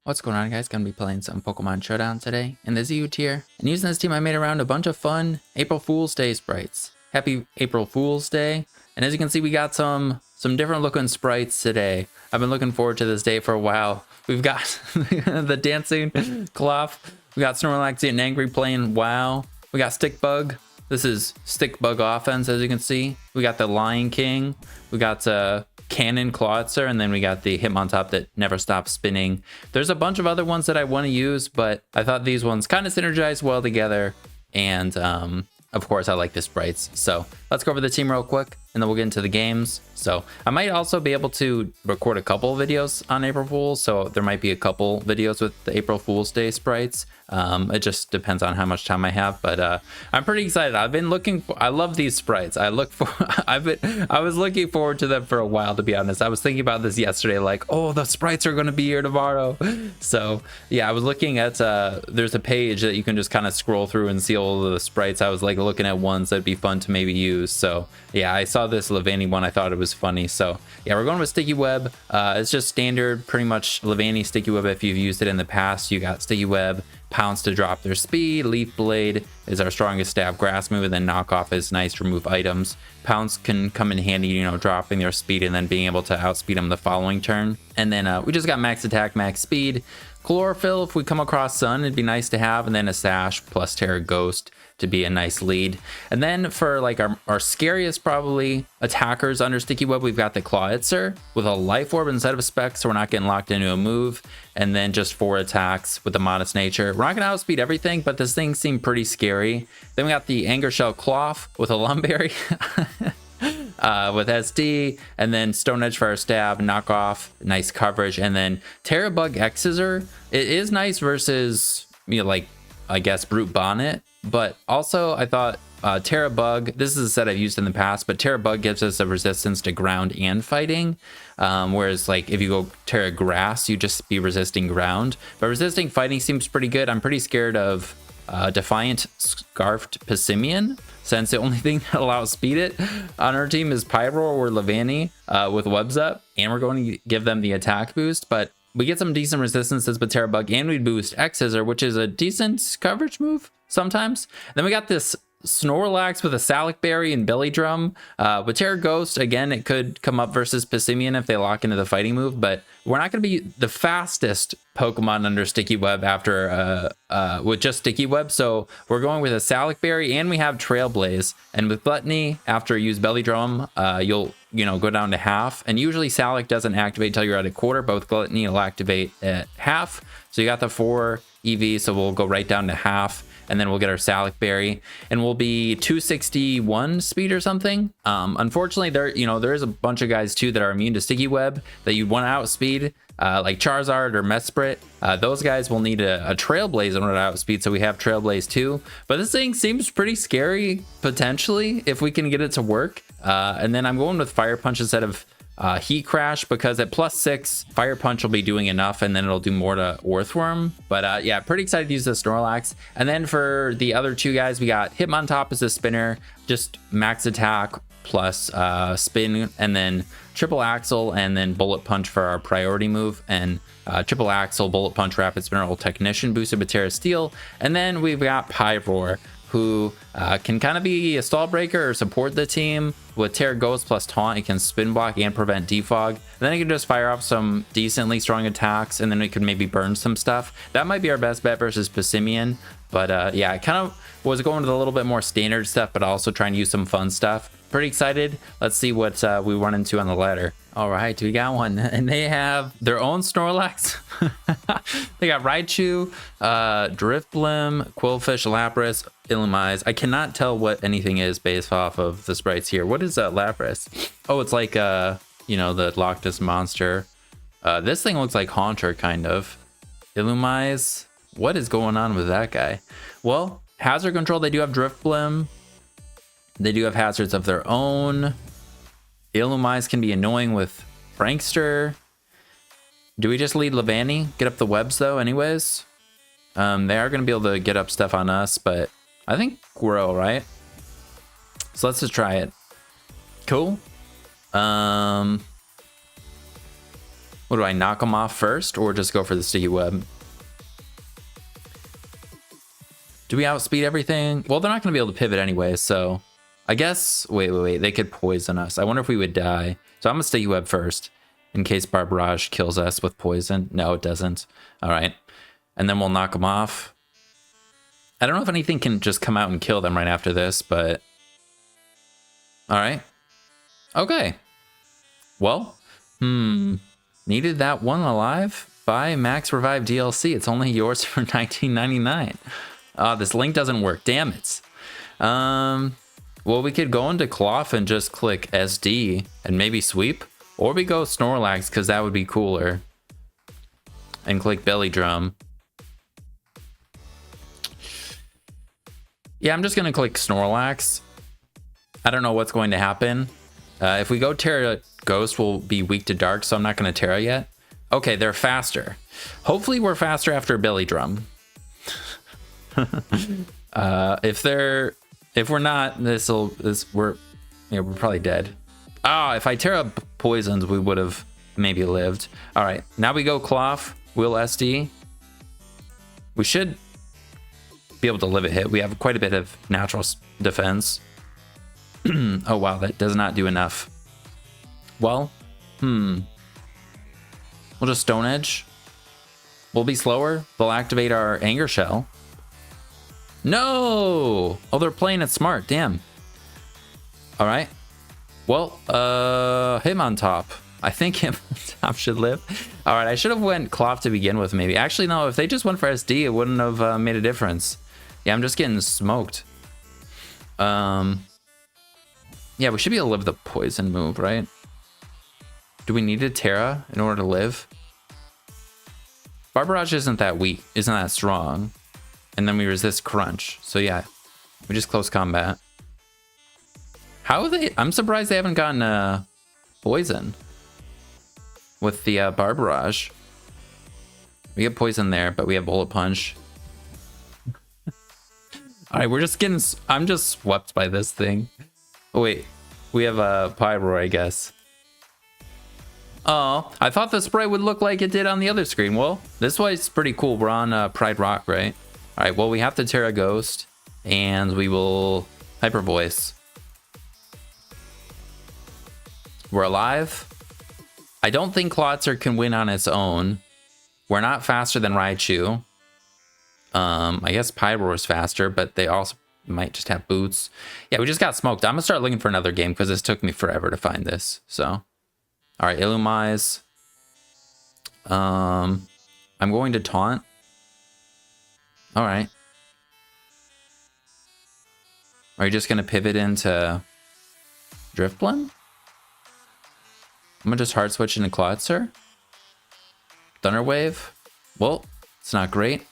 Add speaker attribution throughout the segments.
Speaker 1: What's going on, guys? Gonna be playing some Pokemon Showdown today in the ZU tier. And using this team, I made around a bunch of fun April Fool's Day sprites. Happy April Fool's Day. And as you can see, we got some different looking sprites today. I've been looking forward to this day for a while. We've got the dancing Cloth. We got Snorlax and Angry playing WoW. We got Stickbug. This is Stickbug offense, as you can see. We got the Lion King. We got Cannon Clawitzer, and then we got the Hitmontop that never stops spinning. There's a bunch of other ones that I want to use, but I thought these ones kind of synergize well together. And of course, I like the sprites. So let's go over the team real quick, and then we'll get into the games. So I might also be able to record a couple videos on April Fools. So there might be a couple videos with the April Fool's Day sprites. It just depends on how much time I have, but I'm pretty excited. I've been looking for, I love these sprites. I was looking forward to them for a while, to be honest. I was thinking about this yesterday, like, oh, the sprites are going to be here tomorrow. So yeah, I was looking at, there's a page that you can just kind of scroll through and see all of the sprites. I was like looking at ones that'd be fun to maybe use. So yeah, I saw this Levani one. I thought it was funny. So yeah, we're going with Sticky Web. It's just standard, pretty much Levani Sticky Web. If you've used it in the past, you got Sticky Web, Pounce to drop their speed, Leaf Blade is our strongest stab grass move, and then Knockoff is nice to remove items. Pounce can come in handy, you know, dropping their speed and then being able to outspeed them the following turn. And then we just got max attack, max speed. Chlorophyll, if we come across Sun, it'd be nice to have, and then a Sash plus Terra Ghost to be a nice lead. And then for like our scariest probably attackers under Sticky Web, we've got the Clawitzer with a Life Orb instead of a Spec, so we're not getting locked into a move. And then just 4 attacks with a Modest Nature. We're not gonna outspeed everything, but this thing seemed pretty scary. Then we got the Anger Shell Cloth with a Lumberry. With SD, and then Stone Edge for our stab, Knockoff, nice coverage, and then Terrabug X-Scissor. It is nice versus, you know, like, I guess Brute Bonnet, but also I thought Terrabug, this is a set I've used in the past, but Terrabug gives us a resistance to ground and fighting, whereas like if you go Terra Grass, you just be resisting ground, but resisting fighting seems pretty good. I'm pretty scared of Defiant Scarfed Pissimian, since the only thing that allows speed it on our team is Pyro or Levani with Webs Up, and we're going to give them the attack boost, but we get some decent resistances with Terrabug, and we boost X-Scissor, which is a decent coverage move sometimes. Then we got this Snorlax with a Salic Berry and Belly Drum. With Terra Ghost, again, it could come up versus Pissimian if they lock into the fighting move, but we're not going to be the fastest Pokemon under Sticky Web after with just Sticky Web, so we're going with a Salic Berry, and we have Trailblaze. And with Gluttony, after you use Belly Drum, you'll go down to half, and usually Salic doesn't activate until you're at a quarter, but with Gluttony it'll activate at half. So you got the 4 EV, so we'll go right down to half, and then we'll get our Salic Berry, and we'll be 261 speed or something. Unfortunately, there is a bunch of guys too that are immune to Sticky Web that you'd want to outspeed, like Charizard or Mesprit. Those guys will need a Trailblaze in order to outspeed, so we have Trailblaze too. But this thing seems pretty scary, potentially, if we can get it to work. And then I'm going with Fire Punch instead of Heat Crash, because at +6 Fire Punch will be doing enough, and then it'll do more to Earthworm. But yeah, pretty excited to use the Snorlax. And then for the other two guys, we got Hitmontop as a spinner, just max attack plus spin, and then Triple Axle, and then Bullet Punch for our priority move, and Triple Axle, Bullet Punch, Rapid Spinner, Technician boosted with Terra Steel. And then we've got Pyroar, who can kind of be a stall breaker or support the team. With Terra Ghost plus Taunt, it can spin block and prevent defog. And then it can just fire off some decently strong attacks, and then we could maybe burn some stuff. That might be our best bet versus Pissimian. But yeah, I kind of was going with a little bit more standard stuff, but also trying to use some fun stuff. Pretty excited. Let's see what we run into on the ladder. All right, we got one, and they have their own Snorlax. They got Raichu, Drifblim, Quillfish, Lapras, Illumise. I cannot tell what anything is based off of the sprites here. What is Lapras? Oh, it's like the Loch Ness Monster. This thing looks like Haunter, kind of. Illumise. What is going on with that guy? Well, hazard control, they do have Drifblim. They do have hazards of their own. Illumise can be annoying with Prankster. Do we just lead Levani? Get up the webs though anyways? They are going to be able to get up stuff on us, but I think we're all right. So let's just try it. Cool. What do I knock them off first or just go for the sticky web? Do we outspeed everything? Well, they're not going to be able to pivot anyway, so I guess... Wait. They could poison us. I wonder if we would die. So I'm going to sticky web first in case Barbarage kills us with poison. No, it doesn't. All right. And then we'll knock them off. I don't know if anything can just come out and kill them right after this, but... All right. Okay. Well, needed that one alive? Buy Max Revive DLC. It's only yours for $19.99. This link doesn't work. Damn it. Well, we could go into Cloth and just click SD and maybe sweep. Or we go Snorlax because that would be cooler. And click Belly Drum. Yeah, I'm just going to click Snorlax. I don't know what's going to happen. If we go Terra, Ghost will be weak to Dark, so I'm not going to Terra yet. Okay, they're faster. Hopefully we're faster after Belly Drum. If we're not, we're probably dead. If I Terra poisons, we would have maybe lived. All right, now we go Cloth. We'll SD. We should be able to live a hit. We have quite a bit of natural defense. Oh wow, that does not do enough. Well, we'll just Stone Edge. We'll be slower. They'll activate our Anger Shell. No! Oh, they're playing it smart. Damn. All right. Well, Hitmontop. I think Hitmontop should live. All right, I should have went Cloth to begin with, maybe. Actually, no, if they just went for SD, it wouldn't have made a difference. Yeah, I'm just getting smoked. Yeah, we should be able to live the poison move, right? Do we need a Terra in order to live? Barbarage isn't that weak, isn't that strong. And then we resist Crunch. So yeah, we just close combat. How are they? I'm surprised they haven't gotten poison with the Barbarage. We get poison there, but we have Bullet Punch. All right, we're just getting... I'm just swept by this thing. Oh, wait. We have a Pyroar, I guess. Oh, I thought the spray would look like it did on the other screen. Well, this way's pretty cool. We're on Pride Rock, right? All right, well, we have to Terra Ghost, and we will Hyper Voice. We're alive. I don't think Klotzer can win on its own. We're not faster than Raichu. I guess Pyroar is faster, but they also might just have boots. Yeah, we just got smoked. I'm gonna start looking for another game because this took me forever to find this. So, all right, Illumise. I'm going to Taunt. All right. Are you just gonna pivot into Drifblim? I'm gonna just hard switch into Klotzer. Thunder Wave. Well, it's not great.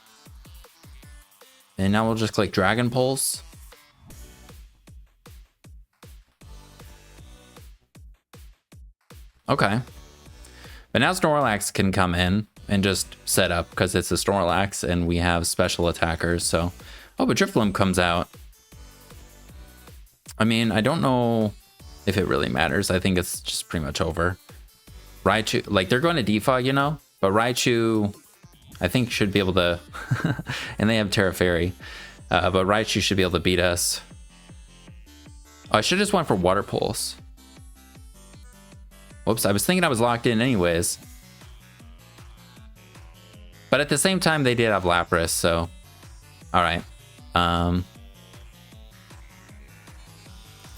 Speaker 1: And now we'll just click Dragon Pulse. Okay. But now Snorlax can come in and just set up because it's a Snorlax and we have special attackers. So, oh, but Drifblim comes out. I mean, I don't know if it really matters. I think it's just pretty much over. Raichu, like they're going to defog, you know, but Raichu, I think should be able to, and they have Terra Fairy, but Raichu should be able to beat us. Oh, I should have just went for Water Pulse. Whoops, I was thinking I was locked in anyways. But at the same time, they did have Lapras, so... Alright. I'm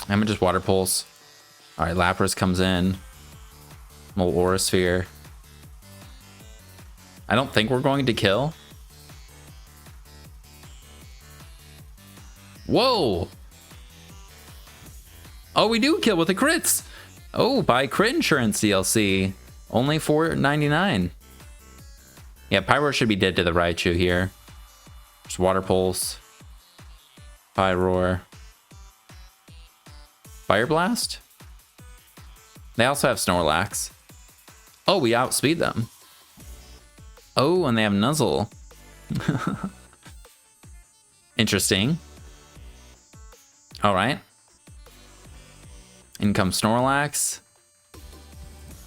Speaker 1: gonna just Water Pulse. Alright, Lapras comes in. Little Aura Sphere. I don't think we're going to kill. Whoa! Oh, we do kill with the crits! Oh, buy Crit Insurance DLC. Only $4.99. Yeah, Pyroar should be dead to the Raichu here. Just Water Pulse. Pyroar. Fire Blast? They also have Snorlax. Oh, we outspeed them. Oh, and they have Nuzzle. Interesting. All right. In comes Snorlax.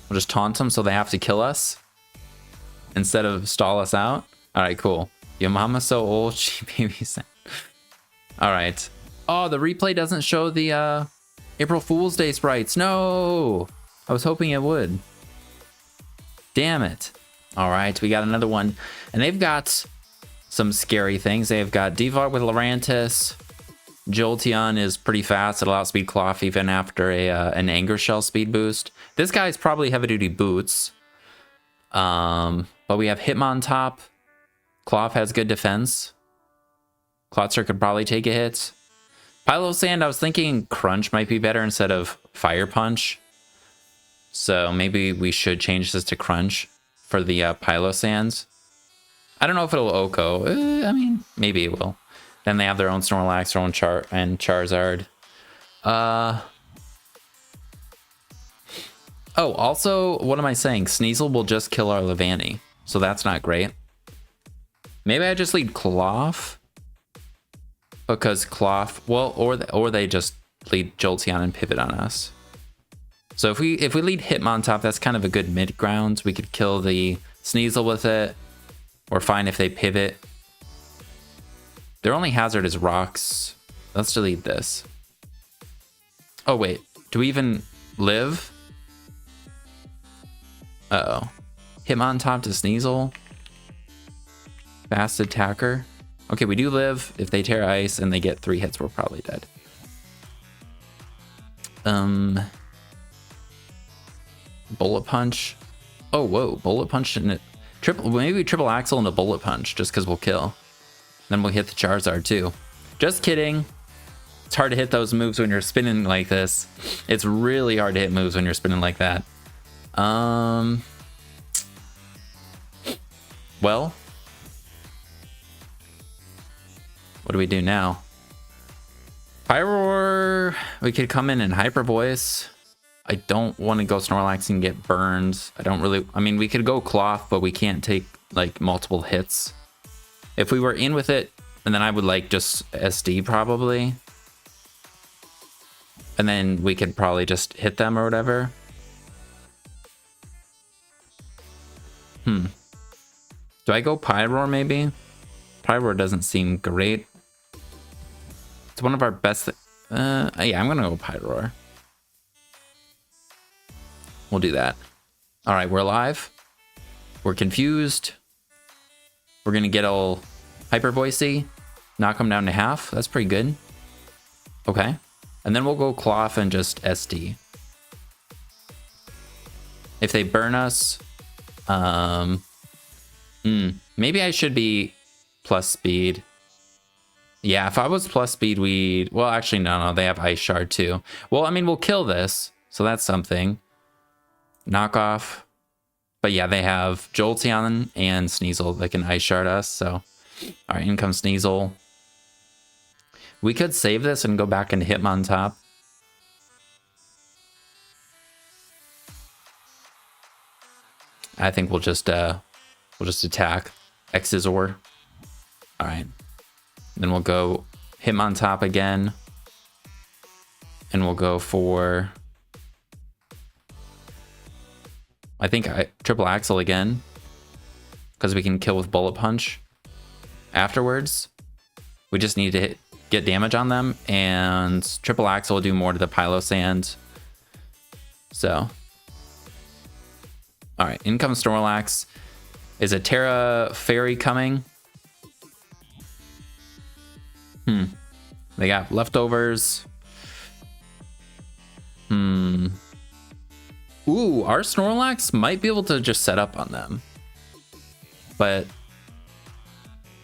Speaker 1: We'll just taunt them so they have to kill us instead of stall us out. All right, cool. Your mama's so old, she babysat. All right. Oh, the replay doesn't show the April Fool's Day sprites. No, I was hoping it would. Damn it. All right, we got another one. And they've got some scary things. They've got Default with Lurantis. Jolteon is pretty fast. It allows Speed Cloth even after an Anger Shell speed boost. This guy's probably heavy duty boots. But we have Hitmontop. Cloth has good defense. Clotster could probably take a hit. Pylosand, I was thinking Crunch might be better instead of Fire Punch. So maybe we should change this to Crunch for the Pylosands. I don't know if it'll Oko. I mean, maybe it will. Then they have their own Snorlax, their own Charizard. Oh, also, what am I saying? Sneasel will just kill our Levani. So that's not great. Maybe I just lead Cloth. Because Cloth, well, or they just lead Jolteon and pivot on us. So if we lead Hitmontop, that's kind of a good mid ground. We could kill the Sneasel with it. Or fine if they pivot. Their only hazard is rocks. Let's delete this. Oh wait, do we even live? Uh-oh. Hitmontop to Sneasel. Fast attacker. Okay, we do live. If they tear ice and they get 3 hits, we're probably dead. Bullet Punch. Oh, whoa. Bullet Punch and it. Maybe triple Axle and a Bullet Punch just because we'll kill. Then we'll hit the Charizard too. Just kidding. It's hard to hit those moves when you're spinning like this. It's really hard to hit moves when you're spinning like that. Well. What do we do now? Pyroar. We could come in and Hyper Voice. I don't want to go Snorlax and get burned. I mean, we could go Cloth, but we can't take like multiple hits. If we were in with it, and then I would like just SD probably. And then we could probably just hit them or whatever. Do I go Pyroar maybe? Pyroar doesn't seem great. It's one of our best. Yeah, I'm gonna go Pyroar. We'll do that. All right, we're alive. We're confused. We're gonna get all Hyper Voicey, knock them down to half. That's pretty good. Okay, and then we'll go Cloth and just SD. If they burn us, maybe I should be plus speed. Yeah, if I was plus speed, well, actually, no, they have Ice Shard too. Well, I mean, we'll kill this, so that's something. Knockoff. But yeah, they have Jolteon and Sneasel that can Ice Shard us, so. All right, in comes Sneasel. We could save this and go back into Hitmontop. I think we'll just attack Exizor. All right. Then we'll go Hitmontop again. And we'll go for, I think triple Axle again. Because we can kill with Bullet Punch afterwards. We just need to get damage on them. And triple Axle will do more to the Pylosand. So. Alright, in comes Snorlax. Is a Terra Fairy coming? They got leftovers. Ooh, our Snorlax might be able to just set up on them. But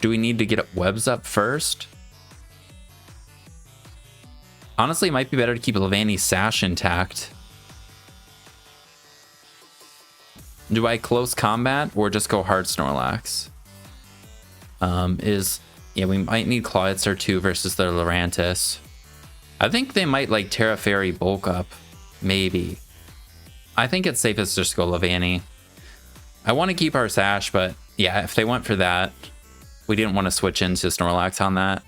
Speaker 1: do we need to get webs up first? Honestly, it might be better to keep Levani's Sash intact. Do I close combat or just go hard Snorlax? Yeah, we might need Clawitzer too versus their Lurantis. I think they might like Terra Fairy bulk up. Maybe. I think it's safest just to go Levani. I want to keep our Sash, but yeah, if they went for that, we didn't want to switch into Snorlax on that.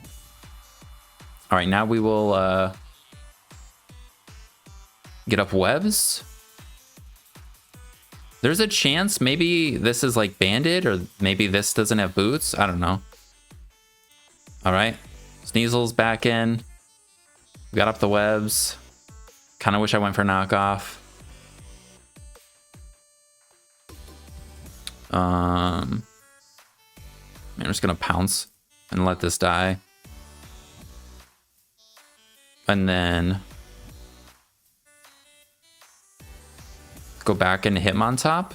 Speaker 1: All right, now we will get up webs. There's a chance maybe this is like banded, or maybe this doesn't have boots. I don't know. All right. Sneasel's back in. We got up the webs. Kind of wish I went for knockoff. I'm just gonna pounce and let this die. And then go back and hit him on top.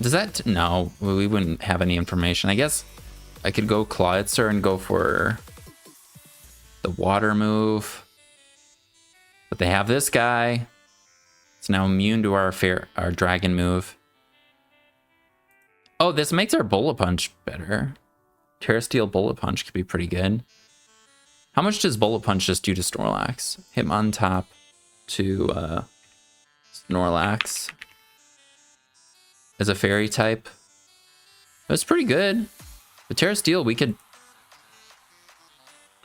Speaker 1: Does that... No, we wouldn't have any information. I guess I could go Clawitzer and go for the water move. But they have this guy. It's now immune to our dragon move. Oh, this makes our Bullet Punch better. Terra Steel Bullet Punch could be pretty good. How much does Bullet Punch just do to Snorlax? Hit him on top to Snorlax. As a fairy type. That's pretty good. The Terra Steel, we could...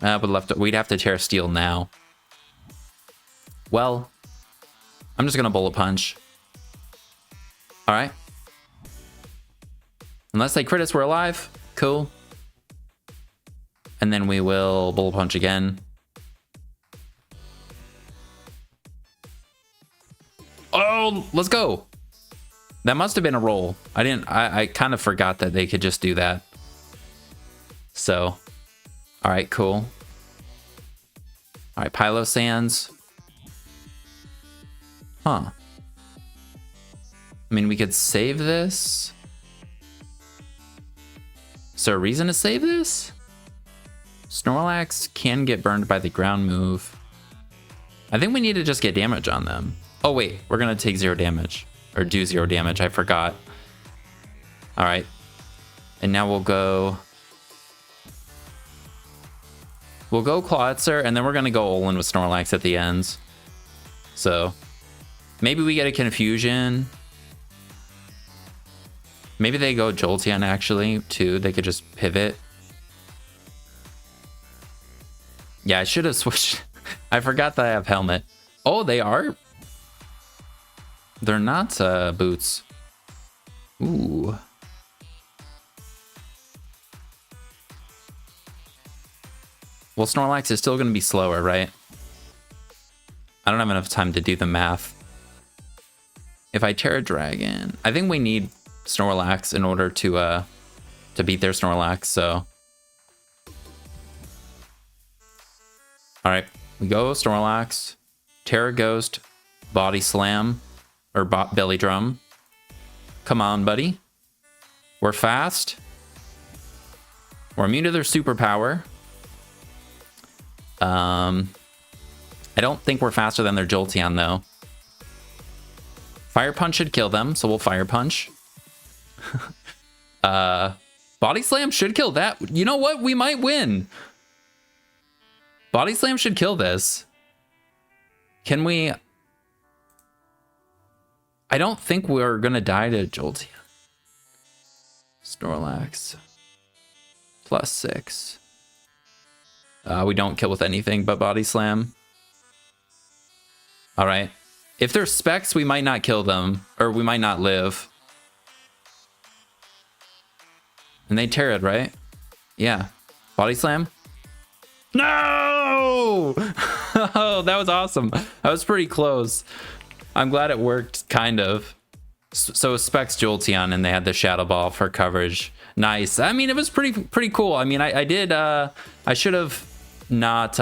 Speaker 1: but we'd have to Terra Steel now. Well, I'm just gonna Bullet Punch. Alright. Unless they crit us, we're alive. Cool. And then we will Bullet Punch again. Oh, let's go. That must have been a roll. I kind of forgot that they could just do that. So, all right, cool. All right, Pylo Sands. Huh. I mean, we could save this. Is there a reason to save this? Snorlax can get burned by the ground move. I think we need to just get damage on them. Oh, wait, we're going to take 0 damage. Or do 0 damage, I forgot. All right. And now we'll go... We'll go Clawitzer, and then we're going to go Olin with Snorlax at the ends. So, maybe we get a Confusion. Maybe they go Jolteon, actually, too. They could just pivot. Yeah, I should have switched. I forgot that I have Helmet. Oh, they are? They're not boots. Ooh. Well, Snorlax is still going to be slower, right? I don't have enough time to do the math. If I Terra Dragon... I think we need Snorlax in order to beat their Snorlax, so... Alright, we go Snorlax. Terra Ghost. Body Slam. Or Belly Drum. Come on, buddy. We're fast. We're immune to their superpower. I don't think we're faster than their Jolteon, though. Fire Punch should kill them, so we'll Fire Punch. Body Slam should kill that. You know what? We might win. Body Slam should kill this. Can we... I don't think we're gonna die to Jolteon. Snorlax. +6. We don't kill with anything but Body Slam. Alright. If they're Specs, we might not kill them. Or we might not live. And they Terra'd, right? Yeah. Body Slam? No! Oh, that was awesome. That was pretty close. I'm glad it worked, kind of. So Specs Jolteon, and they had the Shadow Ball for coverage. Nice. I mean, it was pretty cool. I mean, I did... I should have not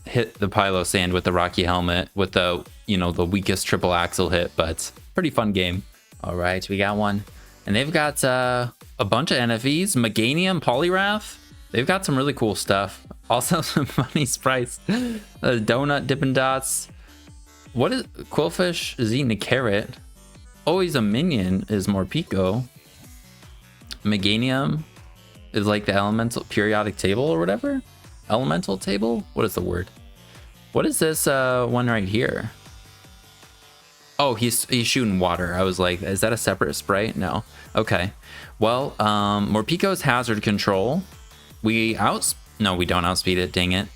Speaker 1: hit the Pylo Sand with the Rocky Helmet with the, you know, the weakest triple axle hit, but pretty fun game. All right, we got one. And they've got a bunch of NFEs. Meganium, Poliwrath. They've got some really cool stuff. Also some funny sprites. Donut, Dippin' Dots. What is Quillfish is eating a carrot. Oh, he's a minion is Morpeko. Meganium is like the elemental periodic table or whatever. Elemental table? What is the word? What is this one right here? Oh, he's shooting water. I was like, is that a separate sprite? No. Okay. Well, Morpeko's hazard control. No, we don't outspeed it. Dang it.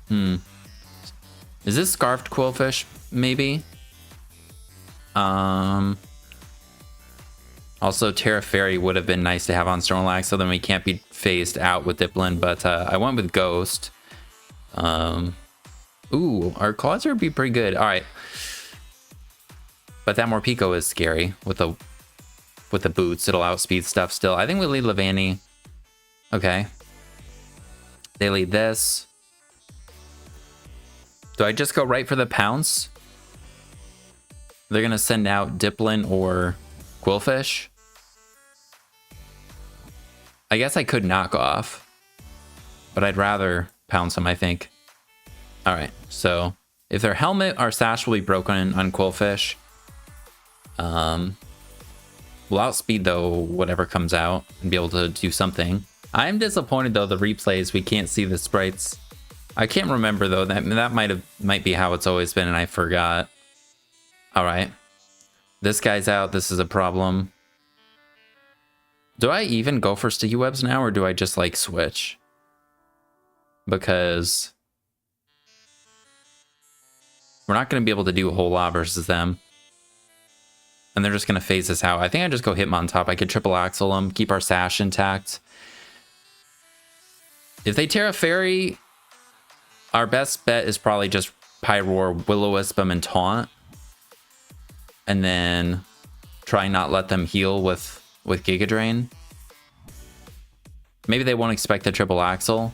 Speaker 1: Is this Scarfed Quillfish? maybe. Also, Terra Fairy would have been nice to have on Snorlax, so then we can't be phased out with Dipplin, but I went with Ghost. Ooh, our Claws would be pretty good. All right. But that Morpeko is scary with the boots. It'll outspeed stuff still. I think we lead Levani. Okay. They lead this. Do I just go right for the pounce? They're going to send out Dipplin or Quillfish. I guess I could knock off, but I'd rather pounce them, I think. All right, so if their helmet or sash will be broken on Quillfish, we'll outspeed though whatever comes out and be able to do something. I'm disappointed though the replays we can't see the sprites. I can't remember though, that might be how it's always been and I forgot. All right, this guy's out. This is a problem. Do I even go for sticky webs now, or do I just like switch? Because we're not going to be able to do a whole lot versus them. And they're just going to phase us out. I think I just go Hitmontop. I could triple axle them, keep our sash intact. If they Terra Fairy, our best bet is probably just Pyroar, Will-O-Wisp them, and Taunt. And then try not let them heal with Giga Drain. Maybe they won't expect the triple axle.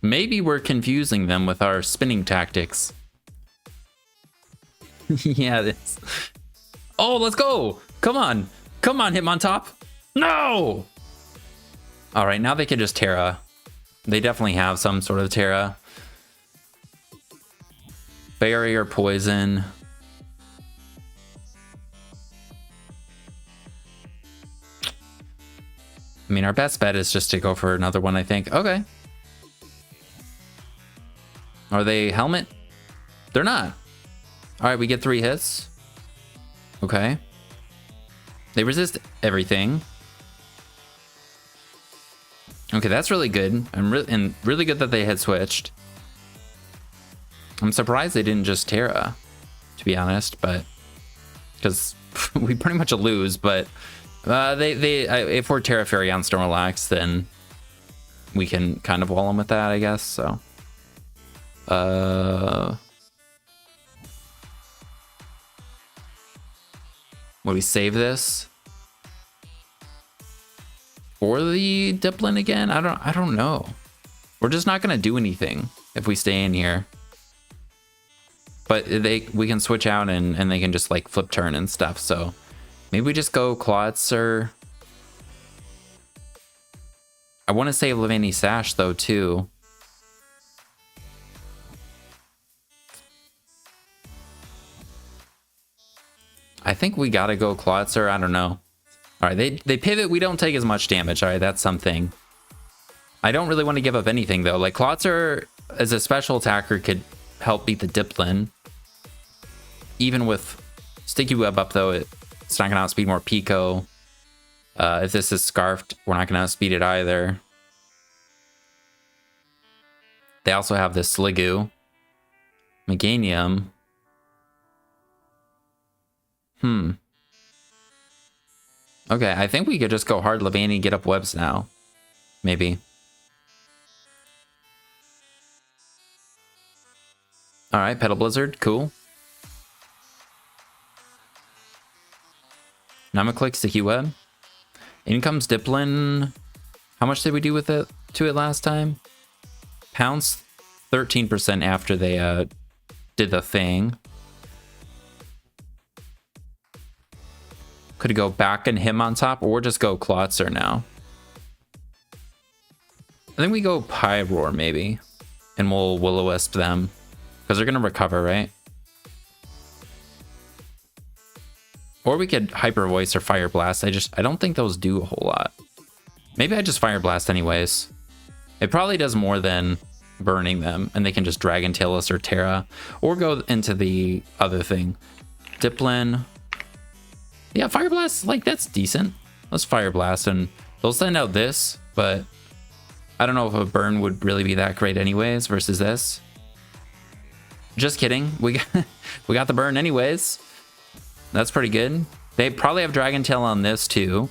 Speaker 1: Maybe we're confusing them with our spinning tactics. Yeah, this. Oh, let's go. Come on. Come on, Hitmontop. No! All right, now they can just Terra. They definitely have some sort of Terra. Barrier, Poison. I mean, our best bet is just to go for another one, I think. Okay. Are they helmet? They're not. All right, we get 3 hits. Okay. They resist everything. Okay, that's really good. And really good that they had switched. I'm surprised they didn't just Terra, to be honest, but because we pretty much lose. But if we're Terra Fairy on Snorlax, then we can kind of wall them with that, I guess. So, will we save this for the Dipplin again? I don't know. We're just not gonna do anything if we stay in here. But we can switch out and they can just like flip turn and stuff. So maybe we just go Clawitzer. I want to save Levani Sash though too. I think we gotta go Clawitzer. I don't know. All right, they pivot. We don't take as much damage. All right, that's something. I don't really want to give up anything though. Like Clawitzer as a special attacker could help beat the Dipplin. Even with Sticky Web up though, it's not gonna outspeed Morpeko. If this is Scarfed, we're not gonna outspeed it either. They also have this Sliggoo. Meganium. Okay, I think we could just go hard Levani, get up webs now. Maybe. Alright, Petal Blizzard, cool. Now I'm gonna click Sticky Web. In comes Dipplin. How much did we do with it to it last time? Pounce 13% after they did the thing. Could go back and Hitmontop or just go Clawitzer now. I think we go Pyroar maybe. And we'll Will-O-Wisp them. Because they're gonna recover, right? Or we could Hyper Voice or Fire Blast. I don't think those do a whole lot. Maybe I just Fire Blast anyways. It probably does more than burning them, and they can just Dragon Tail us or Terra, or go into the other thing. Dipplin. Yeah, Fire Blast, like that's decent. Let's Fire Blast, and they'll send out this, but I don't know if a burn would really be that great anyways versus this. Just kidding. We got the burn anyways. That's pretty good. They probably have Dragon Tail on this too.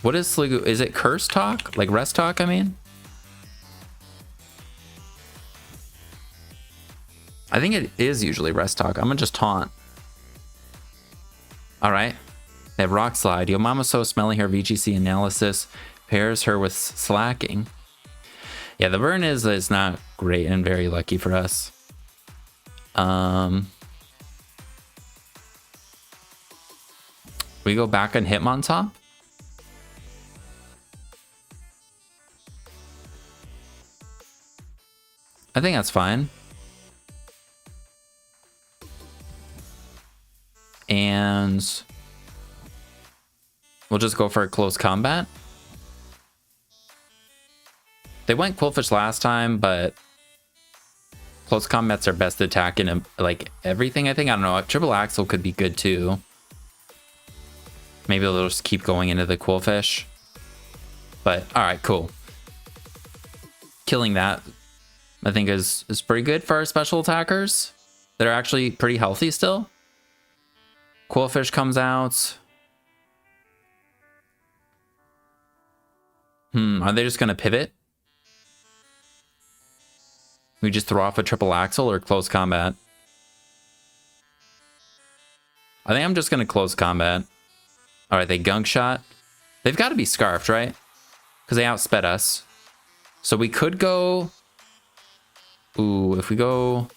Speaker 1: What is Sliggoo? Is it Curse Talk? Like Rest Talk, I mean? I think it is usually Rest Talk. I'm gonna just taunt. Alright. They have Rock Slide. Yo Mama's so smelly, her VGC analysis pairs her with Slacking. Yeah, the burn is not great and very lucky for us. We go back on Hitmontop. I think that's fine. And we'll just go for a close combat. They went Quillfish last time, but close combat's our best attack in like everything, I think. I don't know. Triple Axle could be good too. Maybe they'll just keep going into the Quillfish. But all right, cool. Killing that, I think, is pretty good for our special attackers that are actually pretty healthy still. Quillfish comes out. Are they just gonna pivot? We just throw off a triple axle or close combat? I think I'm just gonna close combat. All right, they gunk shot. They've got to be scarfed, right? Because they outsped us. So we could go. Ooh, if we go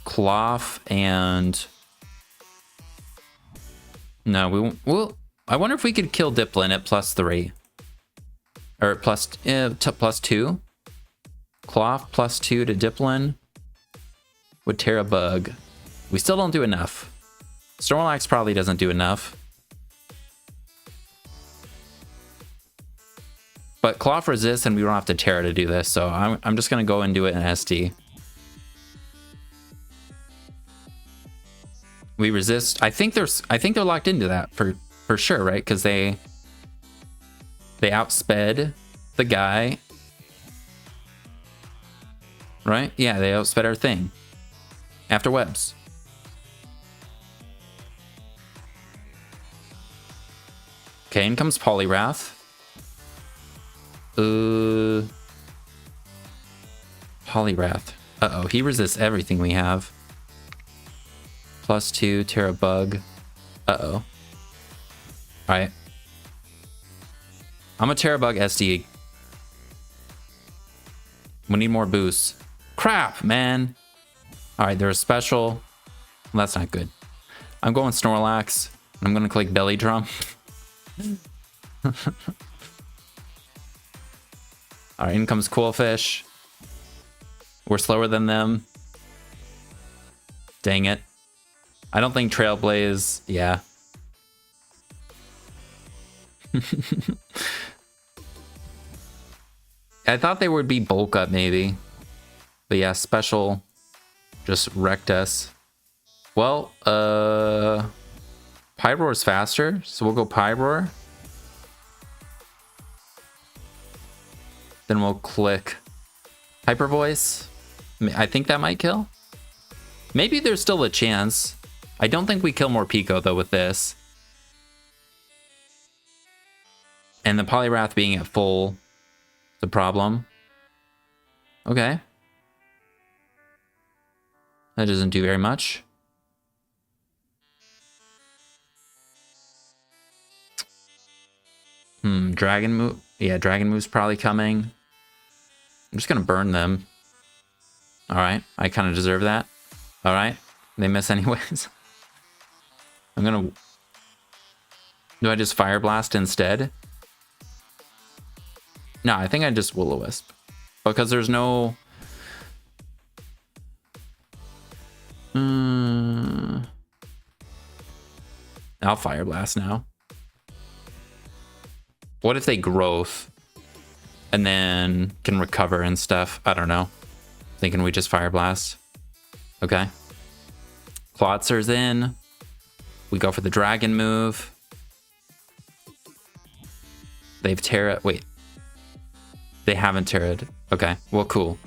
Speaker 1: Cloth and no, we won't. Well, I wonder if we could kill Diplin at +3 or +2. Cloth +2 to Diplin would tear a bug. We still don't do enough. Snorlax probably doesn't do enough. But Cloth resists and we don't have to Terra to do this, so I'm just gonna go and do it in SD. We resist. I think they're locked into that for sure, right? Because they outsped the guy. Right? Yeah, they outsped our thing. After webs. Okay, in comes Poliwrath. Poliwrath. Uh-oh, he resists everything we have. +2, Terra Bug. Uh-oh. Alright. I'm a Terra Bug SD. We need more boosts. Crap, man. Alright, there's a special. Well, that's not good. I'm going Snorlax. I'm gonna click Belly Drum. Alright, in comes Quillfish. We're slower than them. Dang it. I don't think Trailblaze... Yeah. I thought they would be bulk up maybe. But yeah, special just wrecked us. Well, Pyroar's faster, so we'll go Pyroar. Then we'll click Hyper Voice. I think that might kill. Maybe there's still a chance. I don't think we kill more Pico though with this. And the Poliwrath being at full, the problem. Okay. That doesn't do very much. Dragon move. Yeah, Dragon move's probably coming. I'm just gonna burn them. All right, I kind of deserve that. All right, they miss anyways. I'm gonna. Do I just Fire Blast instead? No, I think I just Will-O-Wisp because there's no. I'll Fire Blast now. What if they growth and then can recover and stuff? I don't know. Thinking we just Fire Blast. Okay. Clotzer's in. We go for the Dragon move. They've Terra. Wait. They haven't Terra'd. Okay, well, cool.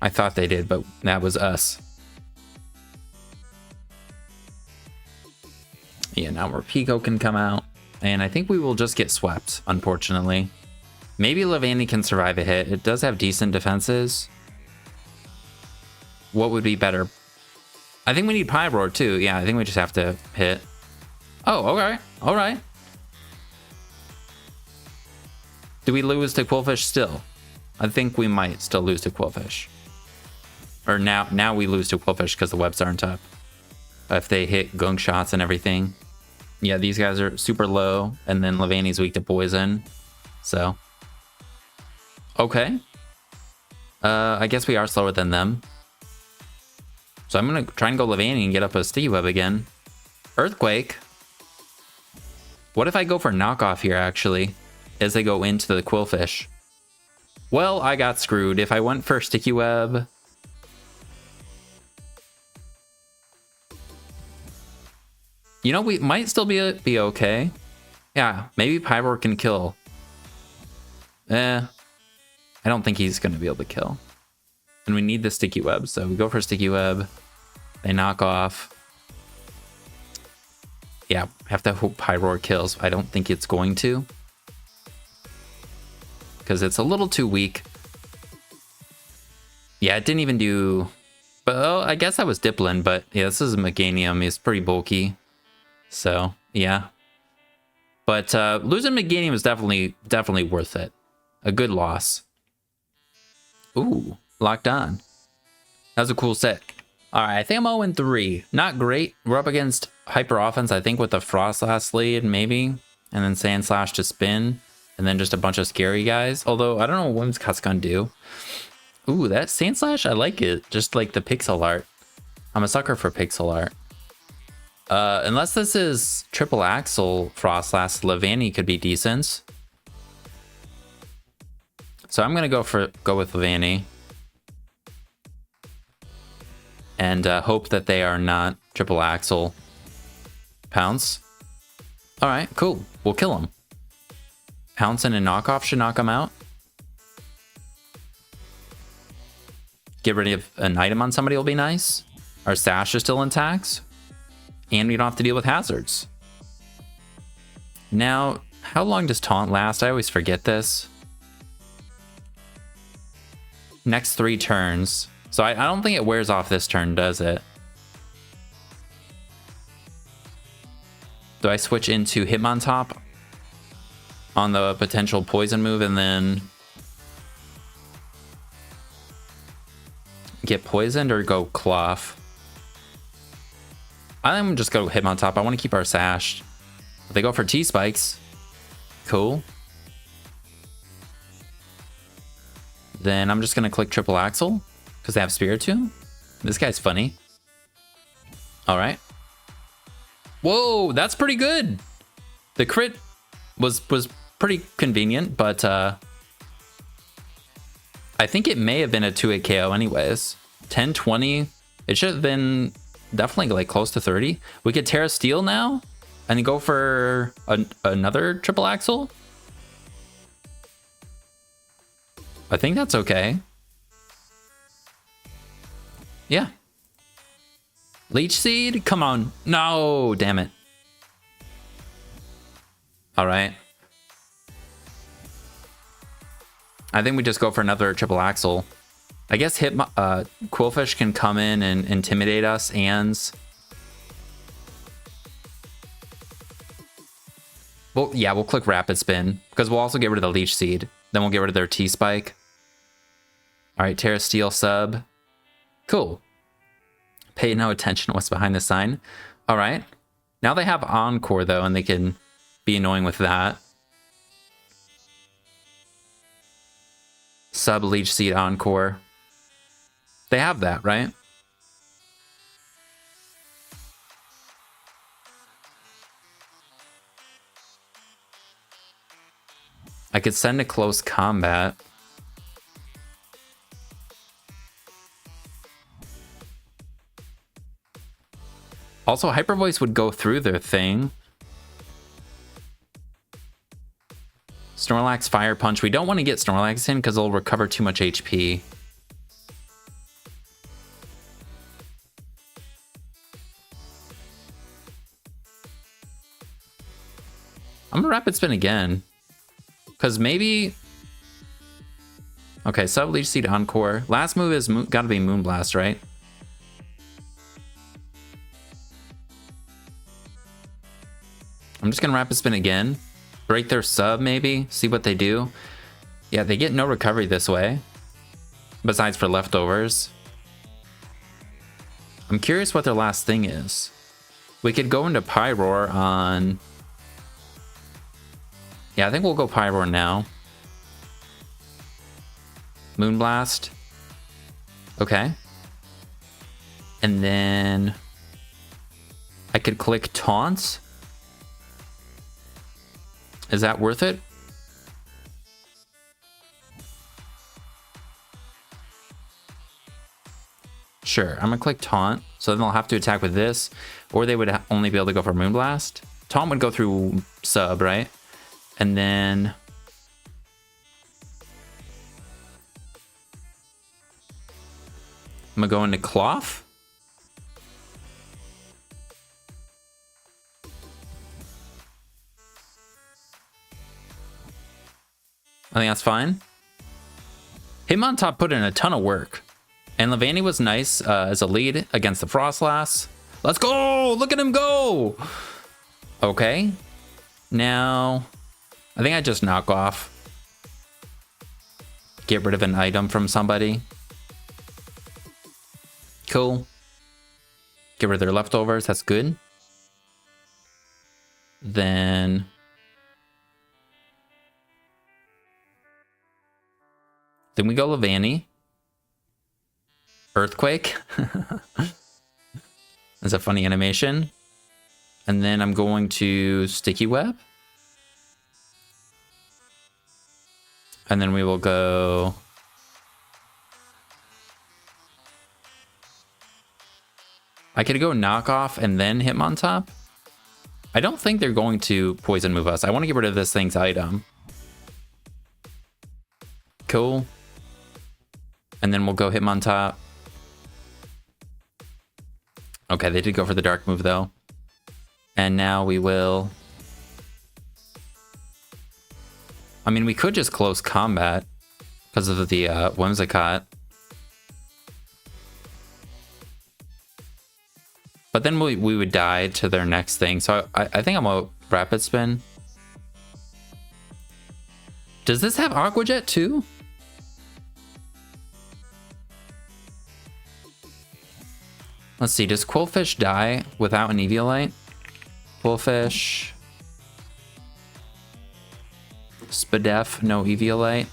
Speaker 1: I thought they did, but that was us. Yeah, now Pico can come out. And I think we will just get swept, unfortunately. Maybe Levani can survive a hit. It does have decent defenses. What would be better? I think we need Pyroar too. Yeah, I think we just have to hit. Oh, okay. All right. Do we lose to Quillfish still? I think we might still lose to Quillfish. Or now we lose to Quillfish because the webs aren't up. If they hit gunk shots and everything. Yeah, these guys are super low, and then Levani's weak to poison. So. Okay. I guess we are slower than them. So I'm going to try and go Levani and get up a Sticky Web again. Earthquake. What if I go for knockoff here, actually, as they go into the Quillfish? Well, I got screwed. If I went for Sticky Web... You know, we might still be okay. Yeah, maybe Pyroar can kill. I don't think he's going to be able to kill. And we need the Sticky Web, so we go for Sticky Web. They knock off. Yeah, have to hope Pyroar kills. I don't think it's going to. Because it's a little too weak. Yeah, it didn't even do... But oh, I guess that was Diplin, but yeah, this is Meganium. He's pretty bulky. So, yeah. But losing Meganium is definitely worth it. A good loss. Ooh, locked on. That was a cool set. Alright, I think I'm 0-3. Not great. We're up against Hyper Offense, I think, with the Frostlass lead, maybe. And then Sand Slash to spin. And then just a bunch of scary guys. Although, I don't know what Whimsicott's gonna do. Ooh, that Sand Slash, I like it. Just like the pixel art. I'm a sucker for pixel art. Unless this is triple axle Frostlass, Levani could be decent. So I'm gonna go with Levani. And hope that they are not triple axle. Pounce. Alright, cool. We'll kill him. Pounce and a knockoff should knock him out. Get rid of an item on somebody will be nice. Our sash is still intact. And we don't have to deal with hazards. Now, how long does taunt last? I always forget this. Next 3 turns. So I don't think it wears off this turn, does it? Do I switch into Hitmontop on the potential poison move and then get poisoned, or go Cloth? I'm just go Hitmontop. I want to keep our sash. If they go for T-Spikes, cool. Then I'm just going to click Triple Axle because they have Spiritomb. This guy's funny. All right. Whoa, that's pretty good. The crit was pretty convenient, but I think it may have been a 2-hit KO anyways. 10-20. It should have been definitely like close to 30. We could Terra Steel now and then go for another triple axle. I think that's okay. Yeah. Leech Seed? Come on. No, damn it. All right. I think we just go for another triple axle. I guess Quillfish can come in and intimidate us, and... Well, yeah, we'll click Rapid Spin, because we'll also get rid of the Leech Seed. Then we'll get rid of their T-Spike. Alright, Terra Steel sub. Cool. Pay no attention to what's behind the sign. Alright. Now they have Encore, though, and they can be annoying with that. Sub Leech Seed Encore. They have that, right? I could send a close combat. Also, Hyper Voice would go through their thing. Snorlax, Fire Punch. We don't want to get Snorlax in because it'll recover too much HP. I'm gonna Rapid Spin again. Because maybe... Okay, Sub Leech Seed Encore. Last move is gotta be Moonblast, right? I'm just gonna Rapid Spin again. Break their sub, maybe. See what they do. Yeah, they get no recovery this way. Besides for leftovers. I'm curious what their last thing is. We could go into Pyroar on... Yeah, I think we'll go Pyroar now. Moonblast. Okay. And then... I could click Taunts. Is that worth it? Sure, I'm gonna click Taunt, so then they'll have to attack with this, or they would only be able to go for Moonblast. Taunt would go through Sub, right? And then... I'm gonna go into Cloth. I think that's fine. Hitmontop put in a ton of work. And Levanny was nice as a lead against the Frostlass. Let's go! Look at him go! Okay. Now, I think I just knock off. Get rid of an item from somebody. Cool. Get rid of their leftovers. That's good. Then... Then we go Levanny. Earthquake. That's a funny animation. And then I'm going to Sticky Web. And then we will go... I could go Knockoff and then Hitmontop. I don't think they're going to poison move us. I want to get rid of this thing's item. Cool. And then we'll go Hitmontop. Okay, they did go for the dark move though. And now we will... I mean, we could just close combat because of the Whimsicott. But then we would die to their next thing. So I think I'm a Rapid Spin. Does this have Aqua Jet too? Let's see, does Quillfish die without an Eviolite? Quillfish. Spadef, no Eviolite.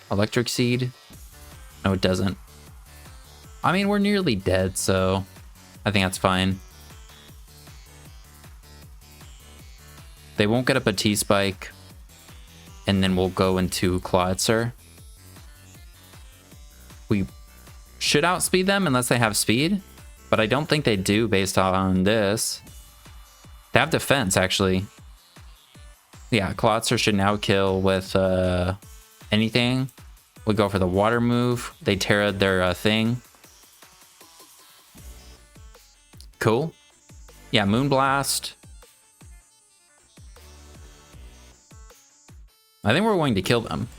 Speaker 1: Electric Seed? No, it doesn't. I mean, we're nearly dead, so I think that's fine. They won't get up a T-Spike. And then we'll go into Clawitzer. We should outspeed them unless they have speed, but I don't think they do based on this. They have defense, actually. Yeah, Clawitzer should now kill with anything. We go for the water move. They tear their thing. Cool. Yeah, Moonblast. I think we're going to kill them.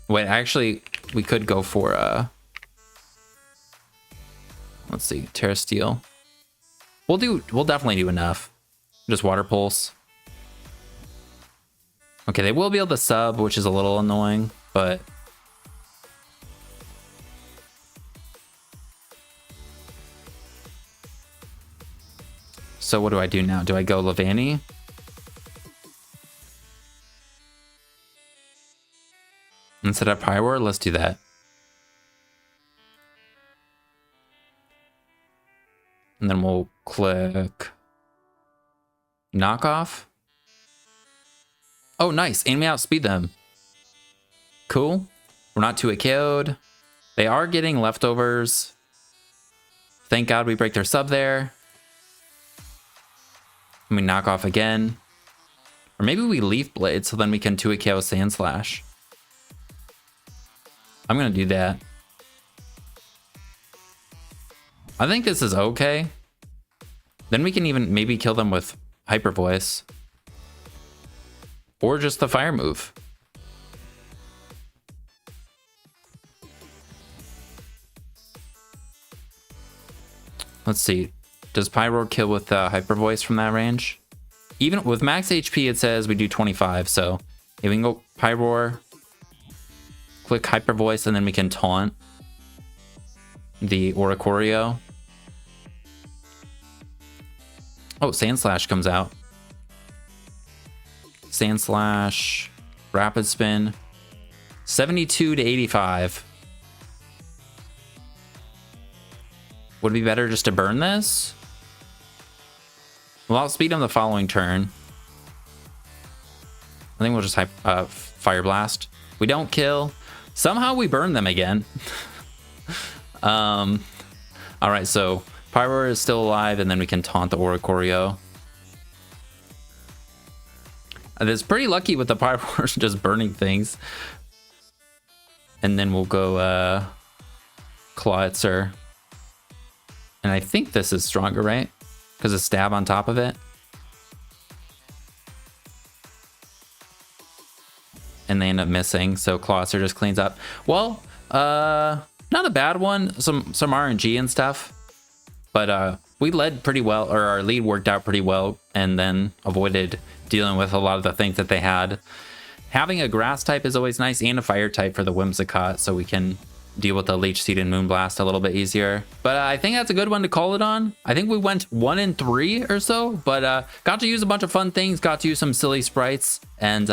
Speaker 1: Wait, actually, we could go for let's see, Terra Steel. We'll definitely do enough. Just Water Pulse. Okay, they will be able to sub, which is a little annoying, but so what do I do now? Do I go Levanny? Instead of Pyroar? Let's do that. And then we'll click Knockoff. Oh, nice. And we outspeed them. Cool. We're not 2-hit KO'd. They are getting leftovers. Thank God we break their sub there. And we knock off again. Or maybe we Leaf Blade so then we can 2-hit KO Sand Slash. I'm gonna do that. I think this is okay. Then we can even maybe kill them with Hyper Voice. Or just the fire move. Let's see. Does Pyroar kill with Hyper Voice from that range? Even with max HP, it says we do 25. So if we can go Pyroar, click Hyper Voice, and then we can taunt the Oricorio. Oh, Sand Slash comes out. Sand Slash, Rapid Spin, 72 to 85. Would it be better just to burn this? Well, I'll speed on the following turn. I think we'll just Fire Blast. We don't kill. Somehow we burn them again. All right, so Pyroar is still alive, and then we can taunt the Oricorio. It's pretty lucky with the Pyroar just burning things. And then we'll go Clawitzer. And I think this is stronger, right? Because of Stab on top of it. And they end up missing, so Clawitzer just cleans up. Well, not a bad one. Some RNG and stuff. But we led pretty well, or our lead worked out pretty well, and then avoided dealing with a lot of the things that they had. Having a grass type is always nice, and a fire type for the Whimsicott, so we can deal with the Leech Seed and Moonblast a little bit easier. But I think that's a good one to call it on. I think we went 1 in 3 or so, but got to use a bunch of fun things, got to use some silly sprites, and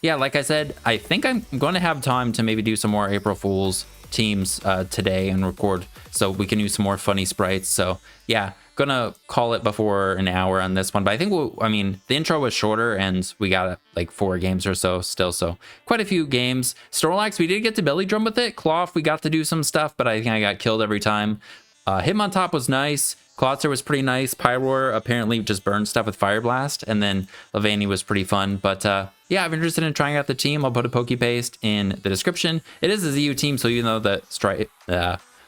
Speaker 1: yeah, like I said, I think I'm going to have time to maybe do some more April Fool's teams today and record, so we can use some more funny sprites. So yeah, gonna call it before an hour on this one, but I think I mean, the intro was shorter and we got like 4 games or so still, so quite a few games. Snorlax, we did get to belly drum with it. Cloth, we got to do some stuff, but I think I got killed every time. Hitmontop was nice. Clawitzer was pretty nice. Pyroar apparently just burned stuff with Fire Blast, and then Levani was pretty fun. But yeah, I'm interested in trying out the team. I'll put a Pokepaste in the description. It is a ZU team, so even though the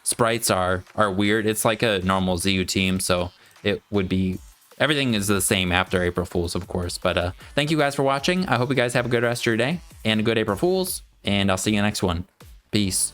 Speaker 1: sprites are weird, it's like a normal ZU team, so it would be, everything is the same after April Fools, of course. But thank you guys for watching. I hope you guys have a good rest of your day and a good April Fools, and I'll see you next one. Peace.